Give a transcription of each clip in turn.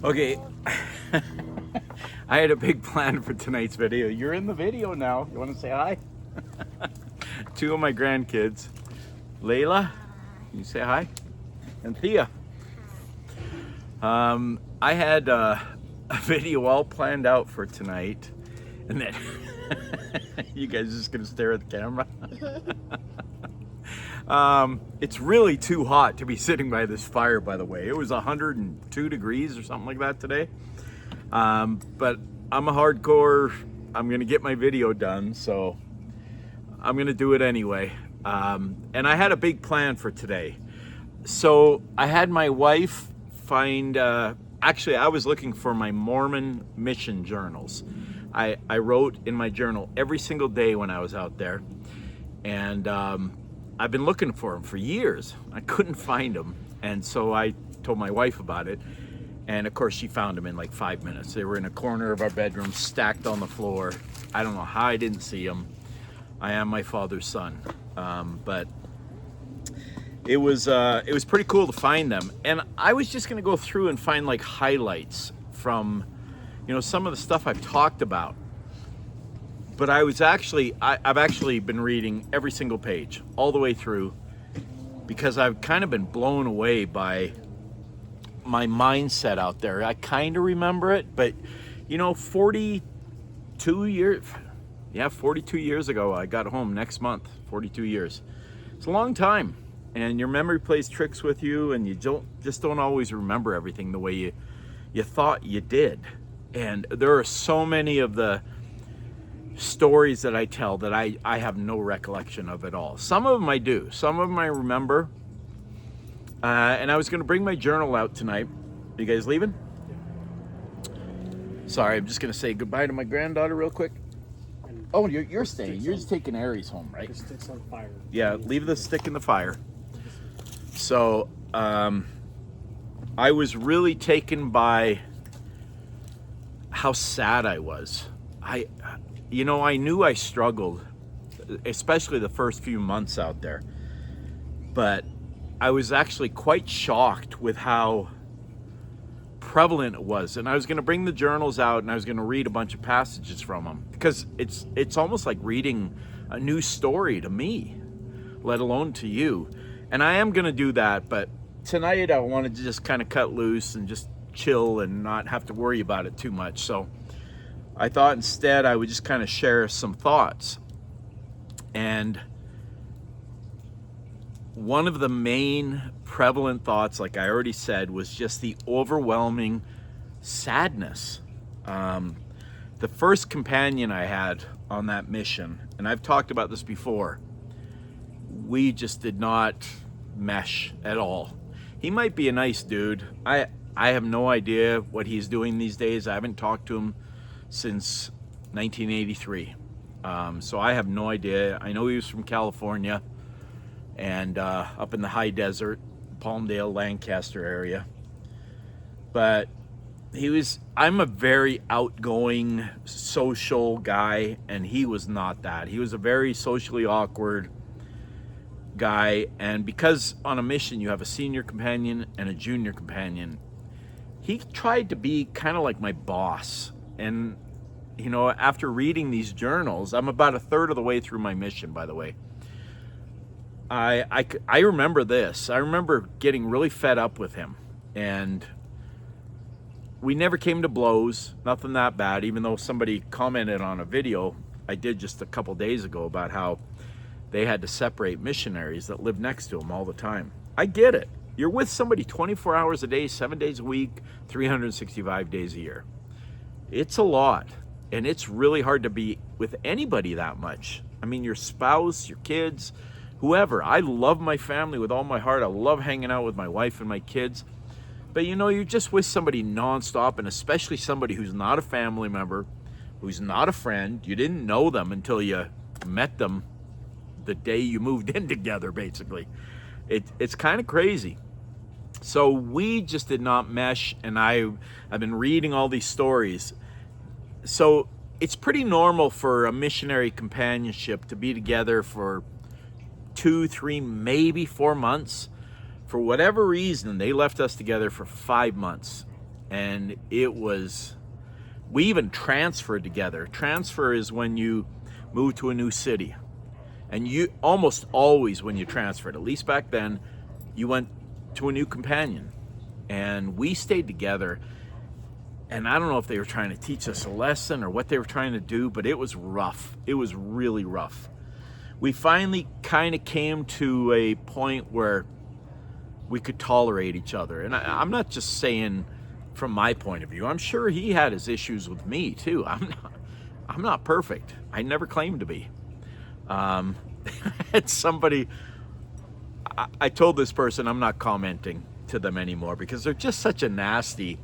Okay, I had a big plan for tonight's video. You're in the video now. You want to say hi? Two of my grandkids. Layla, you say hi? And Thea. I had a video all planned out for tonight, and then you guys just gonna stare at the camera. It's really too hot to be sitting by this fire, by the way. It was 102 degrees or something like that today. But I'm a hardcore, I'm gonna get my video done, so I'm gonna do it anyway. And I had a big plan for today. So I had my wife find, actually I was looking for my Mormon mission journals. I wrote in my journal every single day when I was out there, and I've been looking for them for years. I couldn't find them, and so I told my wife about it, and of course she found them in like 5 minutes. They were in a corner of our bedroom, stacked on the floor. I don't know how I didn't see them. I am my father's son, but it was pretty cool to find them. And I was just gonna go through and find like highlights from, you know, some of the stuff I've talked about. But I've actually been reading every single page all the way through, because I've kind of been blown away by my mindset out there. I kind of remember it, but you know, 42 years ago, I got home next month, 42 years. It's a long time, and your memory plays tricks with you, and you don't always remember everything the way you thought you did. And there are so many of the stories that I tell that I have no recollection of at all. Some of them I do, some of them I remember. And I was going to bring my journal out tonight. You guys leaving? Yeah. Sorry, I'm just going to say goodbye to my granddaughter real quick. Oh, you're staying. You're just taking Aries home, right? The stick's on fire. Yeah, leave the stick in the fire. So I was really taken by how sad I was. I knew I struggled, especially the first few months out there, but I was actually quite shocked with how prevalent it was. And I was going to bring the journals out, and I was going to read a bunch of passages from them, because it's almost like reading a new story to me, let alone to you. And I am going to do that, but tonight I wanted to just kind of cut loose and just chill and not have to worry about it too much. So I thought instead I would just kind of share some thoughts. And one of the main prevalent thoughts, like I already said, was just the overwhelming sadness. The first companion I had on that mission, and I've talked about this before, we just did not mesh at all. He might be a nice dude. I have no idea what he's doing these days. I haven't talked to him since 1983. So I have no idea. I know he was from California and up in the high desert, Palmdale, Lancaster area. But I'm a very outgoing, social guy, and he was not that. He was a very socially awkward guy. And because on a mission you have a senior companion and a junior companion, he tried to be kind of like my boss. And, you know, after reading these journals, I'm about a third of the way through my mission, by the way. I remember this. I remember getting really fed up with him. And we never came to blows, nothing that bad, even though somebody commented on a video I did just a couple days ago about how they had to separate missionaries that lived next to him all the time. I get it. You're with somebody 24 hours a day, 7 days a week, 365 days a year. It's a lot, and it's really hard to be with anybody that much. I mean, your spouse, your kids, whoever. I love my family with all my heart. I love hanging out with my wife and my kids. But you know, you're just with somebody nonstop, and especially somebody who's not a family member, who's not a friend. You didn't know them until you met them the day you moved in together, basically. It's kind of crazy. So we just did not mesh, and I've been reading all these stories. So it's pretty normal for a missionary companionship to be together for 2, 3, maybe 4 months. For whatever reason, they left us together for 5 months. And we even transferred together. Transfer is when you move to a new city. And you almost always, when you transferred, at least back then, you went to a new companion. And we stayed together. And I don't know if they were trying to teach us a lesson or what they were trying to do, but it was rough. It was really rough. We finally kind of came to a point where we could tolerate each other. And I'm not just saying from my point of view. I'm sure he had his issues with me too. I'm not perfect. I never claimed to be. Had somebody, I told this person I'm not commenting to them anymore because they're just such a nasty.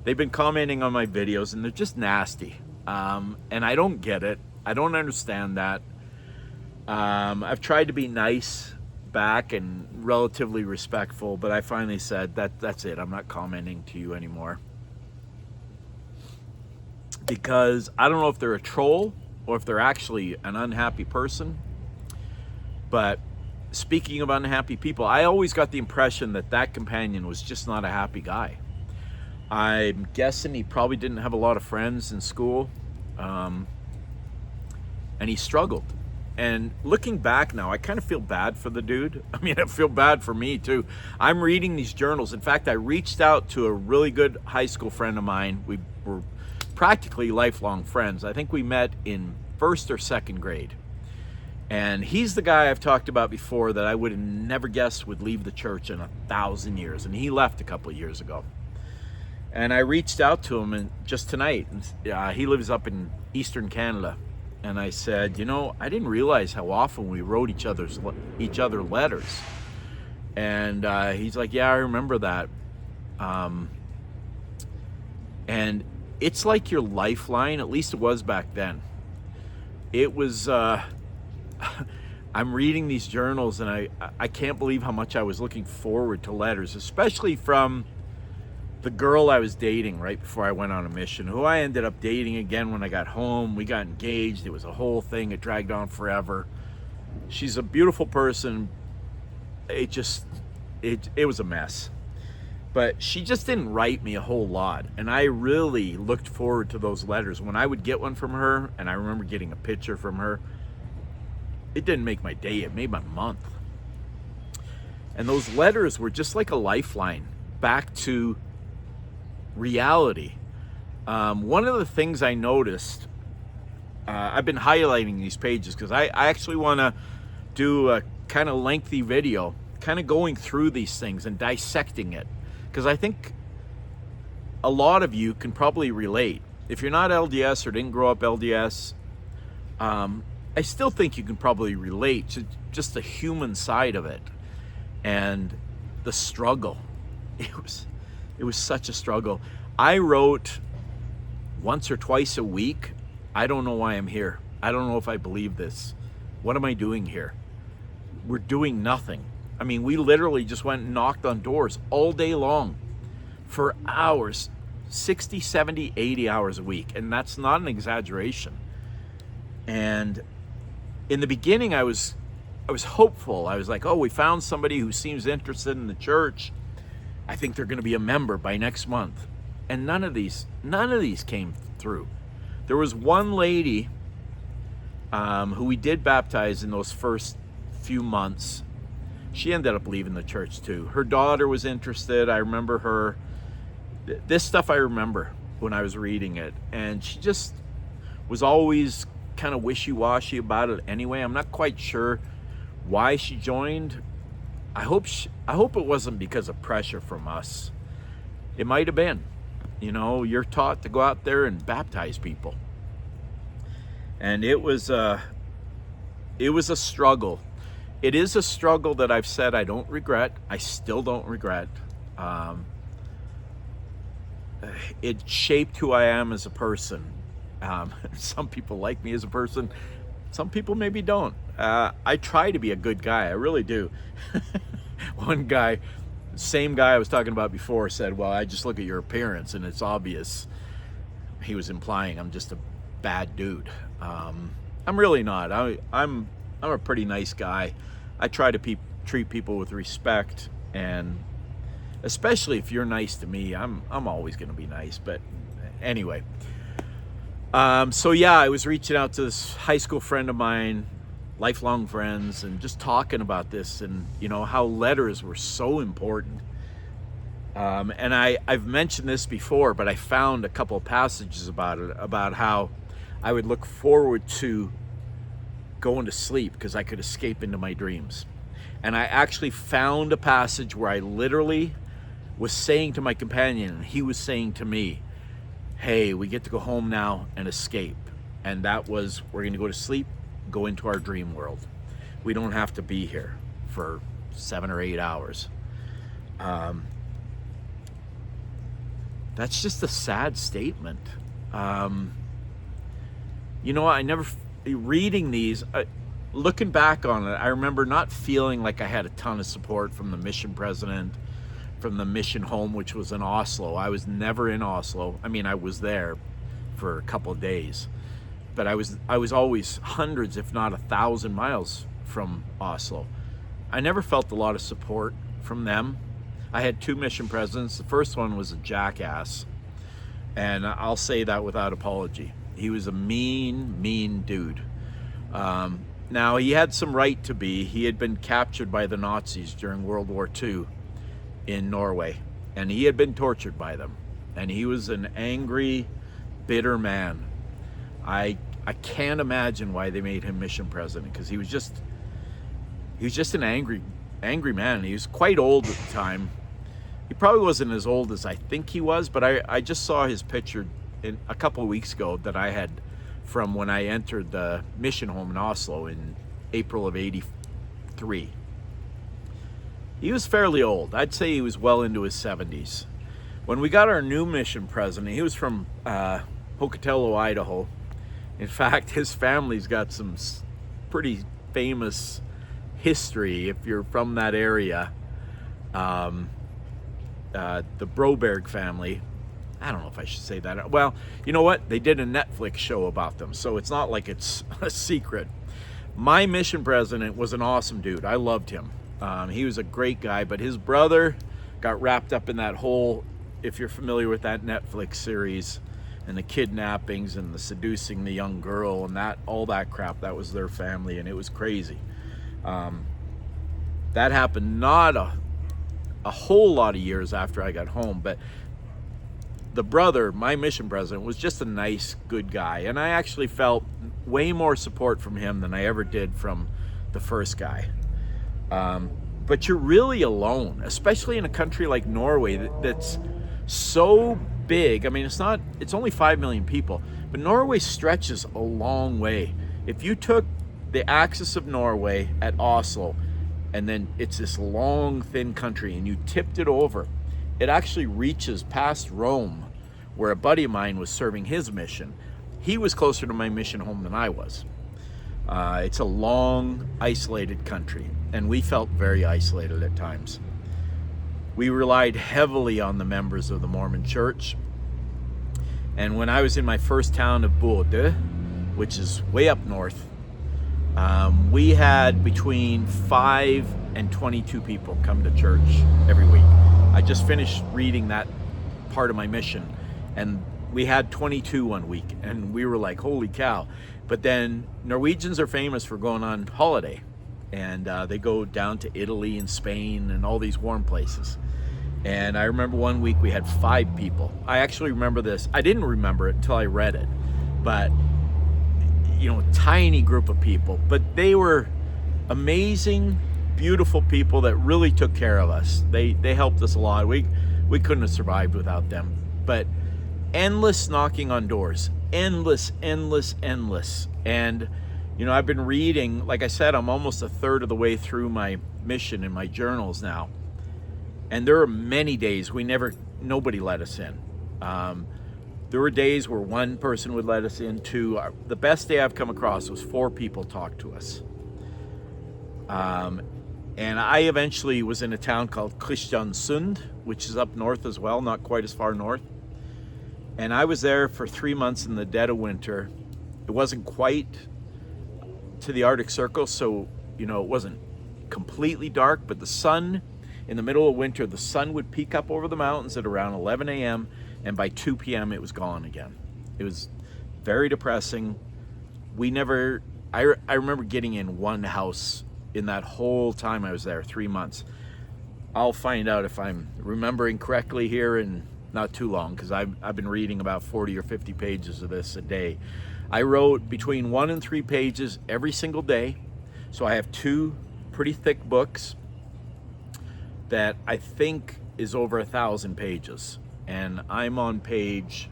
They've been commenting on my videos and they're just nasty. And I don't get it. I don't understand that. I've tried to be nice back and relatively respectful, but I finally said that's it. I'm not commenting to you anymore. Because I don't know if they're a troll or if they're actually an unhappy person. But speaking of unhappy people, I always got the impression that companion was just not a happy guy. I'm guessing he probably didn't have a lot of friends in school. And he struggled. And looking back now, I kind of feel bad for the dude. I mean, I feel bad for me too. I'm reading these journals. In fact, I reached out to a really good high school friend of mine. We were practically lifelong friends. I think we met in 1st or 2nd grade. And he's the guy I've talked about before that I would have never guessed would leave the church in 1,000 years. And he left a couple of years ago. And I reached out to him just tonight. And, he lives up in Eastern Canada. And I said, I didn't realize how often we wrote each other letters. And he's like, yeah, I remember that. And it's like your lifeline, at least it was back then. It was, I'm reading these journals and I can't believe how much I was looking forward to letters, especially from the girl I was dating right before I went on a mission, who I ended up dating again when I got home. We got engaged. It was a whole thing. It dragged on forever. She's a beautiful person. It was a mess. But she just didn't write me a whole lot. And I really looked forward to those letters. When I would get one from her, and I remember getting a picture from her, it didn't make my day. It made my month. And those letters were just like a lifeline back to reality. One of the things I noticed, I've been highlighting these pages because I actually want to do a kind of lengthy video, kind of going through these things and dissecting it, because I think a lot of you can probably relate. If you're not LDS or didn't grow up LDS, I still think you can probably relate to just the human side of it and the struggle. It was such a struggle. I wrote once or twice a week. I don't know why I'm here. I don't know if I believe this. What am I doing here? We're doing nothing. I mean, we literally just went and knocked on doors all day long for hours, 60, 70, 80 hours a week. And that's not an exaggeration. And in the beginning, I was hopeful. I was like, oh, we found somebody who seems interested in the church. I think they're going to be a member by next month. And none of these came through. There was one lady who we did baptize in those first few months. She ended up leaving the church too. Her daughter was interested. I remember her. This stuff I remember when I was reading it. And she just was always kind of wishy-washy about it anyway. I'm not quite sure why she joined. I hope it wasn't because of pressure from us. It might have been. You're taught to go out there and baptize people. And it was a struggle. It is a struggle that I've said I don't regret. I still don't regret. It shaped who I am as a person. Some people like me as a person. Some people maybe don't. I try to be a good guy. I really do. One guy, same guy I was talking about before, said, well, I just look at your appearance and it's obvious. He was implying I'm just a bad dude. I'm really not. I'm a pretty nice guy. I try to treat people with respect, and especially if you're nice to me. I'm always going to be nice. But anyway, so yeah, I was reaching out to this high school friend of mine, lifelong friends, and just talking about this, and how letters were so important. And I've mentioned this before, but I found a couple of passages about it, about how I would look forward to going to sleep because I could escape into my dreams. And I actually found a passage where I literally was saying to my companion, and he was saying to me, hey, we get to go home now and escape. And that was, we're going to go to sleep, go into our dream world. We don't have to be here for 7 or 8 hours. That's just a sad statement. I never, reading these, looking back on it, I remember not feeling like I had a ton of support from the mission president, from the mission home, which was in Oslo. I was never in Oslo. I mean, I was there for a couple of days, but I was always hundreds, if not 1,000 miles from Oslo. I never felt a lot of support from them. I had 2 mission presidents. The first one was a jackass, and I'll say that without apology. He was a mean dude. Now, he had some right to be. He had been captured by the Nazis during World War II in Norway, and he had been tortured by them. And he was an angry, bitter man. I can't imagine why they made him mission president, because he was just an angry man. He was quite old at the time. He probably wasn't as old as I think he was, but I just saw his picture a couple of weeks ago that I had from when I entered the mission home in Oslo in April of '83. He was fairly old. I'd say he was well into his 70s. When we got our new mission president, he was from Pocatello, Idaho. In fact, his family's got some pretty famous history if you're from that area. The Broberg family, I don't know if I should say that. Well, you know what? They did a Netflix show about them, so it's not like it's a secret. My mission president was an awesome dude. I loved him. He was a great guy, but his brother got wrapped up in that whole, if you're familiar with that Netflix series, and the kidnappings and the seducing the young girl and all that crap. That was their family, and it was crazy. That happened not a whole lot of years after I got home, but the brother, my mission president, was just a nice, good guy, and I actually felt way more support from him than I ever did from the first guy. But you're really alone, especially in a country like Norway that's so big. I mean, it's only 5 million people, but Norway stretches a long way. If you took the axis of Norway at Oslo, and then it's this long, thin country, and you tipped it over, it actually reaches past Rome, where a buddy of mine was serving his mission. He was closer to my mission home than I was. It's a long, isolated country, and we felt very isolated at times. We relied heavily on the members of the Mormon church. And when I was in my first town of Bodø, which is way up north, we had between 5 and 22 people come to church every week. I just finished reading that part of my mission, and we had 22 one week, and we were like, holy cow. But then Norwegians are famous for going on holiday, and they go down to Italy and Spain and all these warm places. And I remember one week we had 5 people. I actually remember this. I didn't remember it until I read it, but tiny group of people, but they were amazing, beautiful people that really took care of us. They helped us a lot. We couldn't have survived without them. But endless knocking on doors, endless. And I've been reading, like I said, I'm almost a third of the way through my mission in my journals now. And there are many days nobody let us in. There were days where one person would let us in, 2. The best day I've come across was 4 people talked to us. And I eventually was in a town called Kristiansund, which is up north as well, not quite as far north. And I was there for 3 months in the dead of winter. It wasn't quite to the Arctic Circle, so, it wasn't completely dark, but the sun In the middle of winter, the sun would peek up over the mountains at around 11 a.m. and by 2 p.m. it was gone again. It was very depressing. I remember getting in one house in that whole time I was there, 3 months. I'll find out if I'm remembering correctly here in not too long, because I've been reading about 40 or 50 pages of this a day. I wrote between 1 and 3 pages every single day. So I have 2 pretty thick books that I think is over 1,000 pages. And I'm on page,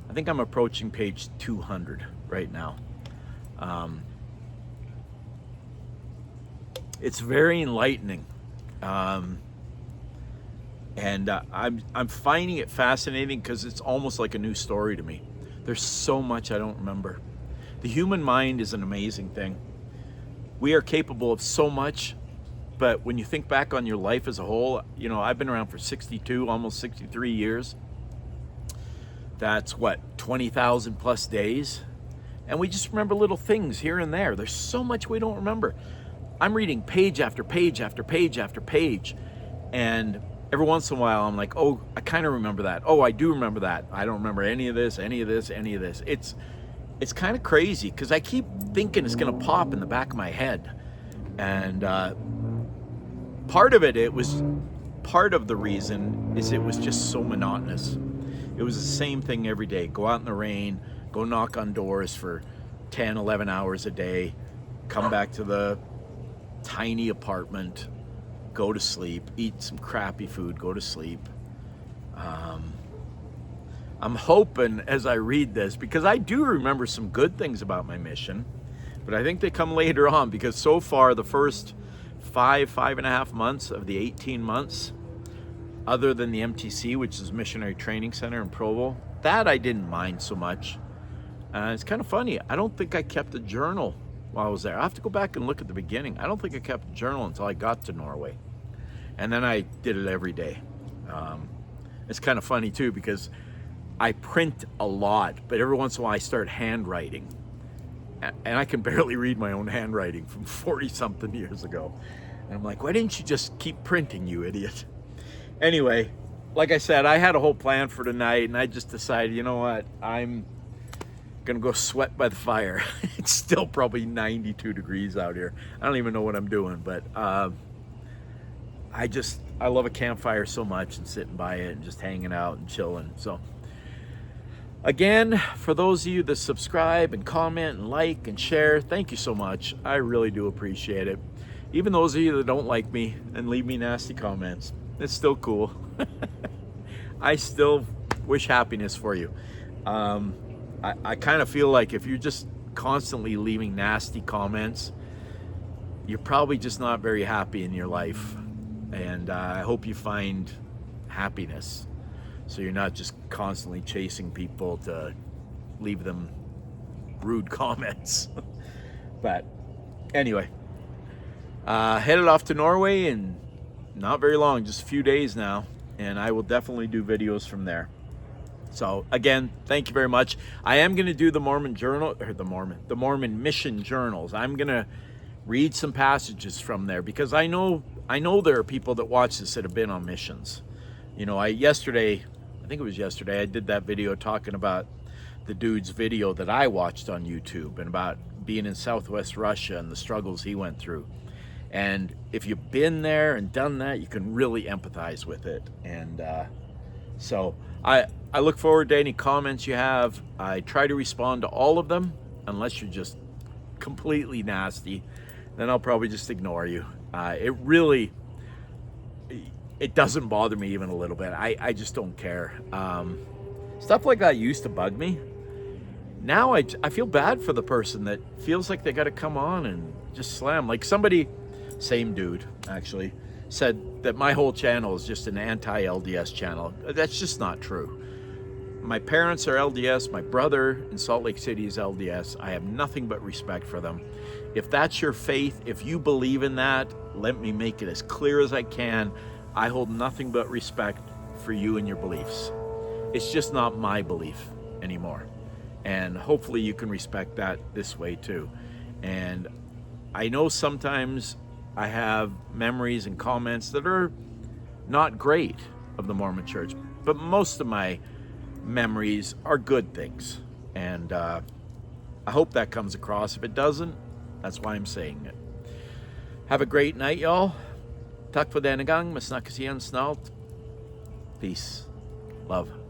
I think I'm approaching page 200 right now. It's very enlightening. I'm finding it fascinating because it's almost like a new story to me. There's so much I don't remember. The human mind is an amazing thing. We are capable of so much, but when you think back on your life as a whole, you know, I've been around for 62, almost 63 years. That's what, 20,000 plus days? And we just remember little things here and there. There's so much we don't remember. I'm reading page after page after page after page, and every once in a while I'm like, oh, I kind of remember that. Oh, I do remember that. I don't remember any of this, any of this, any of this. It's kind of crazy because I keep thinking it's going to pop in the back of my head. And part of the reason is it was just so monotonous. It was the same thing every day. Go out in the rain, go knock on doors for 10, 11 hours a day, come back to the tiny apartment, go to sleep, eat some crappy food, go to sleep. I'm hoping as I read this, because I do remember some good things about my mission, but I think they come later on, because so far the first 5.5 months of the 18 months, other than the MTC, which is Missionary Training Center in Provo, that I didn't mind so much. It's kind of funny. I don't think I kept a journal while I was there. I have to go back and look at the beginning. I don't think I kept a journal until I got to Norway. And then I did it every day. It's kind of funny too, because I print a lot, but every once in a while I start handwriting. And I can barely read my own handwriting from 40 something years ago. And I'm like, why didn't you just keep printing, you idiot? Anyway, like I said, I had a whole plan for tonight, and I just decided, you know what, I'm gonna go sweat by the fire. It's still probably 92 degrees out here. I don't even know what I'm doing, but I love a campfire so much, and sitting by it and just hanging out and chilling. So again, for those of you that subscribe and comment and like and share, thank you so much. I really do appreciate it. Even those of you that don't like me and leave me nasty comments, it's still cool. I still wish happiness for you. I kind of feel like if you're just constantly leaving nasty comments, you're probably just not very happy in your life. And I hope you find happiness, so you're not just constantly chasing people to leave them rude comments. But anyway, headed off to Norway in not very long, just a few days now, and I will definitely do videos from there. So again, thank you very much. I am going to do the Mormon journal, or the Mormon mission journals. I'm going to read some passages from there, because I know there are people that watch this that have been on missions. You know, I think it was yesterday, I did that video talking about the dude's video that I watched on YouTube, and about being in Southwest Russia and the struggles he went through. And if you've been there and done that, you can really empathize with it. And so I look forward to any comments you have. I try to respond to all of them, unless you're just completely nasty. Then I'll probably just ignore you. It doesn't bother me even a little bit. I just don't care. Stuff like that used to bug me. Now I feel bad for the person that feels like they got to come on and just slam. Like somebody, same dude actually, said that my whole channel is just an anti-LDS channel. That's just not true. My parents are LDS. My brother in Salt Lake City is LDS. I have nothing but respect for them. If that's your faith, if you believe in that, let me make it as clear as I can. I hold nothing but respect for you and your beliefs. It's just not my belief anymore. And hopefully you can respect that this way too. And I know sometimes I have memories and comments that are not great of the Mormon Church, but most of my memories are good things. And I hope that comes across. If it doesn't, that's why I'm saying it. Have a great night, y'all. Tack för denna gång, men snackas igen snart. Peace. Love.